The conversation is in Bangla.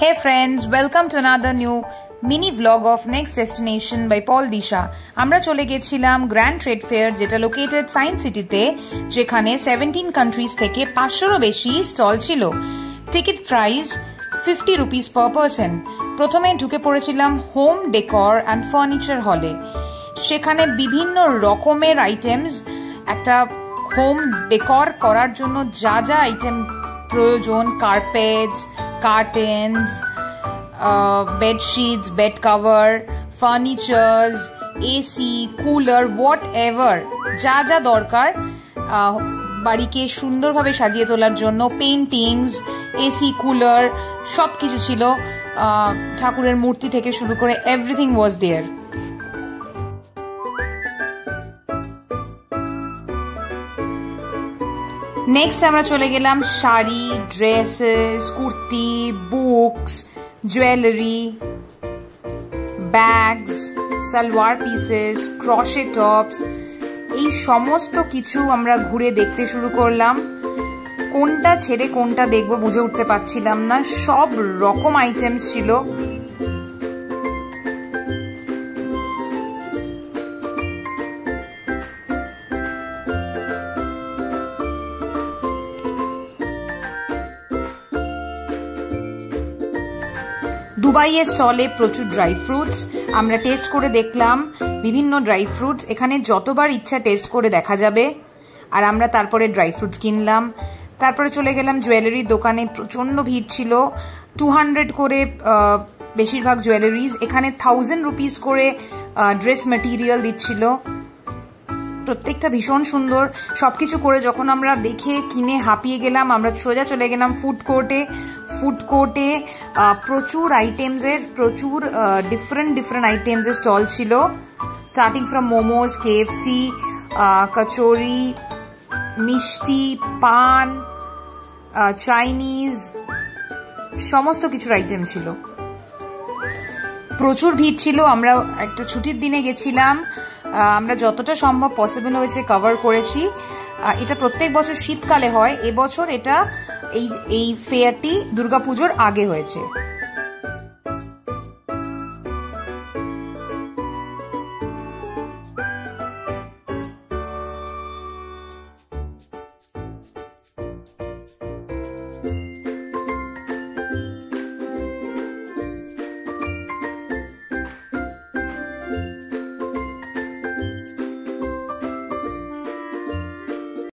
Hey friends, welcome to another new mini vlog of Next Destination by Paul Disha. আমরা চলে গেছিলাম গ্র্যান্ড ট্রেড ফেয়ার, যেটা লোকেটেড সায়েন্স সিটিতে, যেখানে 17 কান্ট্রিজ থেকে 500-রও বেশি স্টল ছিল। Ticket price 50 rupees per person। প্রথমে ঢুকে পড়েছিলাম হোম ডেকর অ্যান্ড ফার্নিচার হলে। সেখানে বিভিন্ন রকমের আইটেমস, একটা হোম ডেকর করার জন্য যা যা আইটেম প্রয়োজন, carpets, curtains, bedsheets, bed cover, furnitures, AC, cooler, whatever যা যা দরকার বাড়িকে সুন্দরভাবে সাজিয়ে তোলার জন্য, পেইন্টিংস, এসি, কুলার সব কিছু ছিল। ঠাকুরের মূর্তি থেকে শুরু করে এভরিথিং ওয়াজ দেয়ার। নেক্সট আমরা চলে গেলাম sari, dresses, kurti, books, jewellery, bags, salwar pieces, crochet tops, এই সমস্ত কিছু আমরা ঘুরে দেখতে শুরু করলাম। কোনটা ছেড়ে কোনটা দেখবো বুঝে উঠতে পারছিলাম না, সব রকম আইটেমস ছিল। দুবাইয়ের স্টলে প্রচুর ড্রাই ফ্রুটস আমরা টেস্ট করে দেখলাম। বিভিন্ন ড্রাই ফ্রুটস এখানে যতবার ইচ্ছা টেস্ট করে দেখা যাবে। আর আমরা তারপরে ড্রাই ফ্রুটস কিনলাম। তারপরে চলে গেলাম জুয়েলারির দোকানে। প্রচন্ড ভিড় ছিল। 200 করে বেশিরভাগ জুয়েলারিজ। এখানে 1000 rupees করে ড্রেস মেটেরিয়াল দিচ্ছিল। প্রত্যেকটা ভীষণ সুন্দর। সবকিছু করে যখন আমরা দেখে কিনে হাঁপিয়ে গেলাম, আমরা সোজা চলে গেলাম ফুড কোর্টে। ফুড কোর্টে প্রচুর আইটেমসের, প্রচুর ডিফারেন্ট আইটেমসের স্টল ছিল। Starting from momos, KFC, kachori, মিষ্টি, পান, চাইনিজ, সমস্ত কিছুর আইটেম ছিল। প্রচুর ভিড় ছিল। আমরা একটা ছুটির দিনে গেছিলাম। আমরা যতটা সম্ভব পসিবল হয়েছে কভার করেছি। এটা প্রত্যেক বছর শীতকালে হয়, এবছর এটা এই ফেয়ারটি দুর্গাপুজোর আগে হয়েছে।